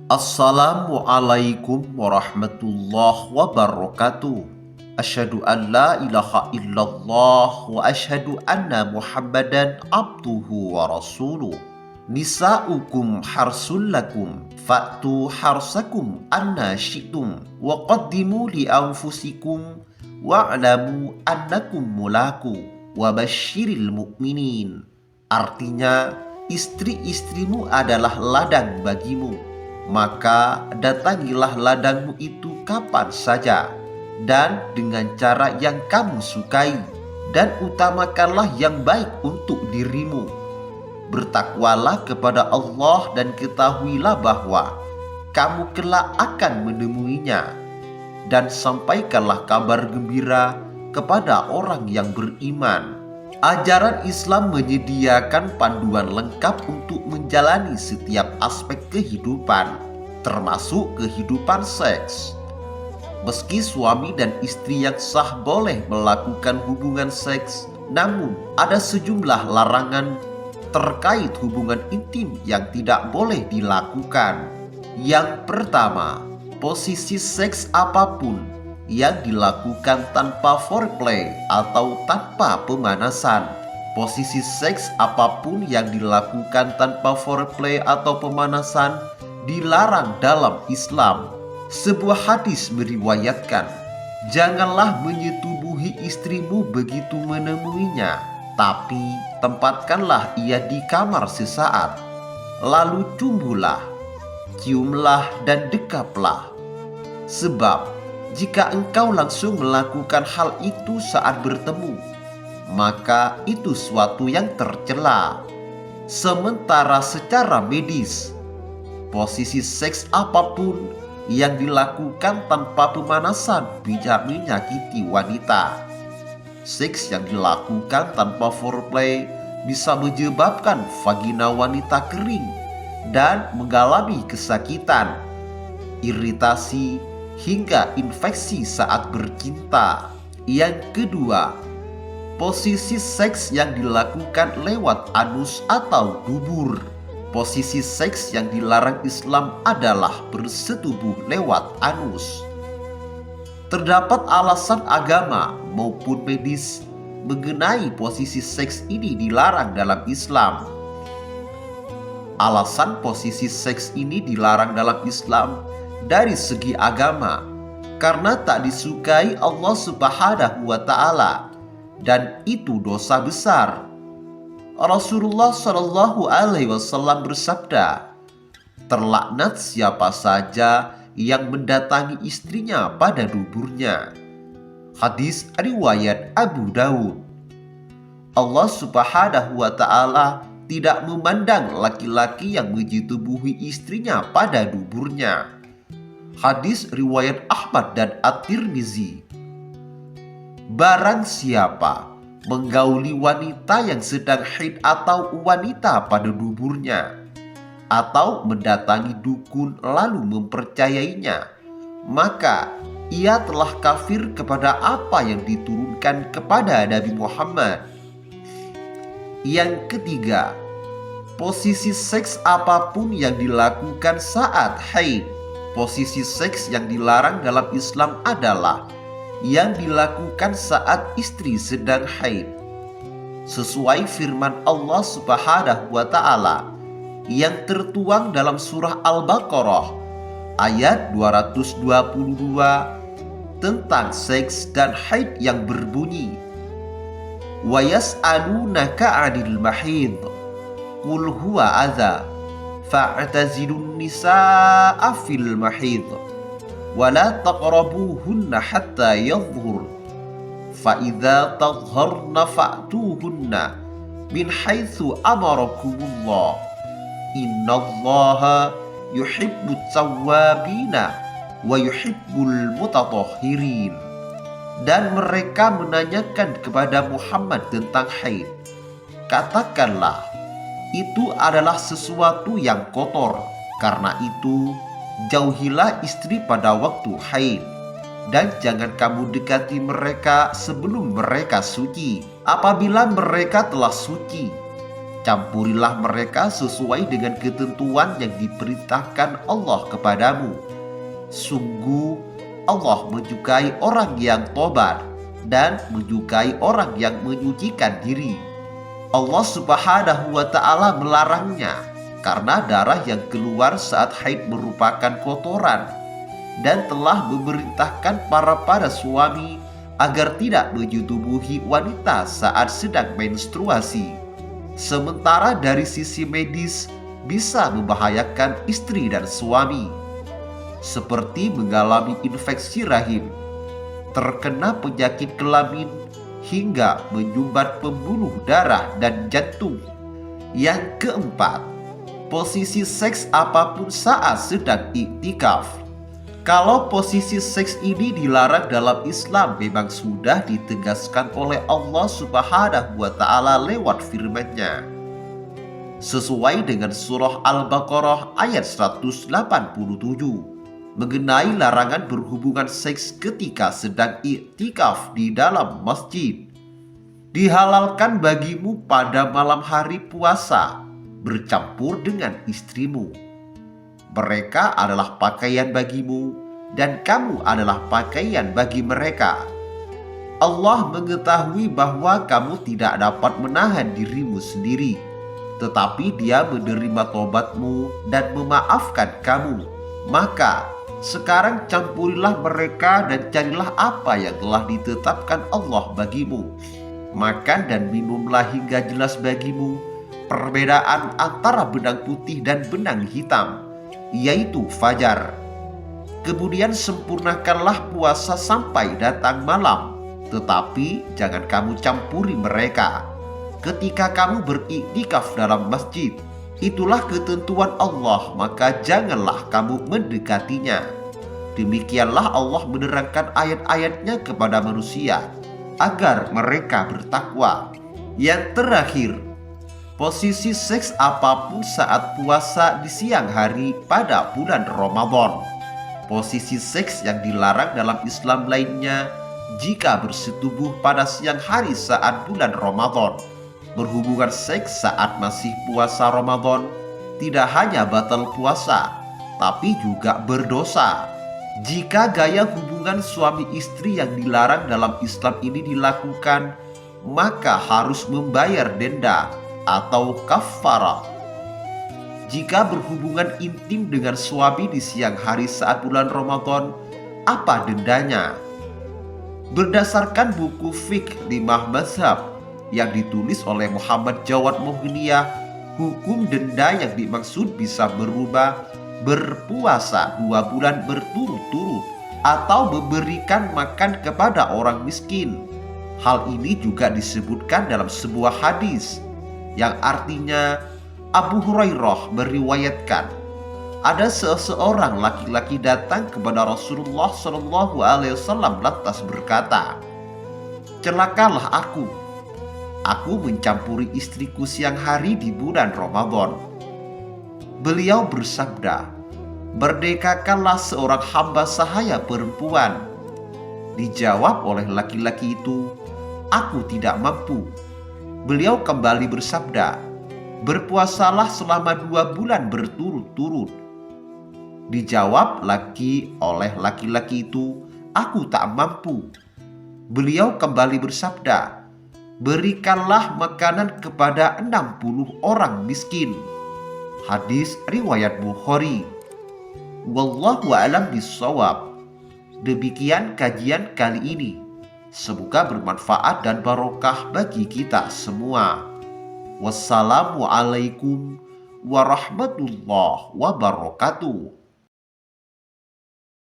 Assalamualaikum warahmatullahi wabarakatuh. Asyhadu an la ilaha illallah wa asyhadu anna Muhammadan abduhu wa rasuluh. Nisa'ukum harsul lakum fa'tu harsakum anna syi'tum wa qaddimu li anfusikum wa'lamu annakum mulaku wa basyiril mu'minin. Artinya, istri-istrimu adalah ladang bagimu, maka datangilah ladangmu itu kapan saja dan dengan cara yang kamu sukai, dan utamakanlah yang baik untuk dirimu. Bertakwalah kepada Allah dan ketahuilah bahwa kamu kelak akan menemuinya, dan sampaikanlah kabar gembira kepada orang yang beriman. Ajaran Islam menyediakan panduan lengkap untuk menjalani setiap aspek kehidupan, termasuk kehidupan seks. Meski suami dan istri yang sah boleh melakukan hubungan seks, namun ada sejumlah larangan terkait hubungan intim yang tidak boleh dilakukan. Yang pertama, posisi seks apapun yang dilakukan tanpa foreplay atau tanpa pemanasan. Posisi seks apapun yang dilakukan tanpa foreplay atau pemanasan dilarang dalam Islam. Sebuah hadis meriwayatkan, janganlah menyetubuhi istrimu begitu menemuinya, tapi tempatkanlah ia di kamar sesaat. Lalu tumbuhlah, ciumlah dan dekaplah. Sebab jika engkau langsung melakukan hal itu saat bertemu, maka itu suatu yang tercela. Sementara secara medis, posisi seks apapun yang dilakukan tanpa pemanasan bisa menyakiti wanita. Seks yang dilakukan tanpa foreplay bisa menyebabkan vagina wanita kering dan mengalami kesakitan, iritasi, hingga infeksi saat bercinta. Yang kedua, posisi seks yang dilakukan lewat anus atau dubur. Posisi seks yang dilarang Islam adalah bersetubuh lewat anus. Terdapat alasan agama maupun medis mengenai posisi seks ini dilarang dalam Islam. Alasan posisi seks ini dilarang dalam Islam dari segi agama karena tak disukai Allah Subhanahu wa Ta'ala, dan itu dosa besar. Rasulullah Shallallahu Alaihi Wasallam bersabda, terlaknat siapa saja yang mendatangi istrinya pada duburnya. Hadis riwayat Abu Dawud. Allah Subhanahu wa Ta'ala tidak memandang laki-laki yang menyetubuhi istrinya pada duburnya. Hadis riwayat Ahmad dan At-Tirmizi. Barang siapa menggauli wanita yang sedang haid atau wanita pada duburnya, atau mendatangi dukun lalu mempercayainya, maka ia telah kafir kepada apa yang diturunkan kepada Nabi Muhammad. Yang ketiga, posisi seks apapun yang dilakukan saat haid. Posisi seks yang dilarang dalam Islam adalah yang dilakukan saat istri sedang haid. Sesuai firman Allah Subhanahu wa Ta'ala yang tertuang dalam surah Al-Baqarah ayat 222 tentang seks dan haid yang berbunyi, wa yas'alunaka 'anil mahid qul huwa adza fa'tazilun nisaa fil mahid wa la taqrabuhunna hatta yadhhur fa idza tadhharna fa'tuhunna min haitsu amarakumullah innallaha yuhibbut tawwabina wa yuhibbul mutatahhirin. Dan mereka menanyakan kepada Muhammad tentang haid. Katakanlah, itu adalah sesuatu yang kotor. Karena itu, jauhilah istri pada waktu haid, dan jangan kamu dekati mereka sebelum mereka suci. Apabila mereka telah suci, Campurilah mereka sesuai dengan ketentuan yang diperintahkan Allah kepadamu. Sungguh Allah menyukai orang yang tobat dan menyukai orang yang menyucikan diri. Allah Subhanahu wa Ta'ala melarangnya karena darah yang keluar saat haid merupakan kotoran, dan telah memerintahkan para suami agar tidak menyetubuhi wanita saat sedang menstruasi. Sementara dari sisi medis bisa membahayakan istri dan suami, seperti mengalami infeksi rahim, terkena penyakit kelamin, hingga menyumbat pembuluh darah dan jantung. Yang keempat, posisi seks apapun saat sedang iktikaf. Kalau posisi seks ini dilarang dalam Islam, memang sudah ditegaskan oleh Allah Subhanahu wa Ta'ala lewat firman-Nya. Sesuai dengan surah Al-Baqarah ayat 187 mengenai larangan berhubungan seks ketika sedang iktikaf di dalam masjid. Dihalalkan bagimu pada malam hari puasa bercampur dengan istrimu. Mereka adalah pakaian bagimu dan kamu adalah pakaian bagi mereka. Allah mengetahui bahwa kamu tidak dapat menahan dirimu sendiri, tetapi Dia menerima tobatmu dan memaafkan kamu. Maka sekarang campurilah mereka dan carilah apa yang telah ditetapkan Allah bagimu. Makan dan minumlah hingga jelas bagimu perbedaan antara benang putih dan benang hitam, yaitu fajar. Kemudian sempurnakanlah puasa sampai datang malam, tetapi jangan kamu campuri mereka ketika kamu beriktikaf dalam masjid. Itulah ketentuan Allah, maka janganlah kamu mendekatinya. Demikianlah Allah menerangkan ayat-ayatnya kepada manusia agar mereka bertakwa. Yang terakhir, posisi seks apapun saat puasa di siang hari pada bulan Ramadan. Posisi seks yang dilarang dalam Islam lainnya jika bersetubuh pada siang hari saat bulan Ramadan. Berhubungan seks saat masih puasa Ramadan tidak hanya batal puasa, tapi juga berdosa. Jika gaya hubungan suami istri yang dilarang dalam Islam ini dilakukan, maka harus membayar denda atau kafarah. Jika berhubungan intim dengan suami di siang hari saat bulan Ramadan, apa dendanya? Berdasarkan buku Fiqh 5 Mazhab yang ditulis oleh Muhammad Jawad Moghniah, hukum denda yang dimaksud bisa berubah berpuasa 2 bulan berturut-turut atau memberikan makan kepada orang miskin. Hal ini juga disebutkan dalam sebuah hadis yang artinya Abu Hurairah meriwayatkan, ada seseorang laki-laki datang kepada Rasulullah SAW lantas berkata, "Celakalah aku mencampuri istriku siang hari di bulan Ramadan." Beliau bersabda, "Merdekakanlah seorang hamba sahaya perempuan." Dijawab oleh laki-laki itu, "Aku tidak mampu." Beliau kembali bersabda, "Berpuasalah selama 2 bulan berturut-turut." Dijawab lagi oleh laki-laki itu, "Aku tak mampu." Beliau kembali bersabda, "Berikanlah makanan kepada 60 orang miskin." Hadis riwayat Bukhari. Wallahu a'lam bishawab. Demikian kajian kali ini. Semoga bermanfaat dan barokah bagi kita semua. Wassalamualaikum warahmatullahi wabarakatuh.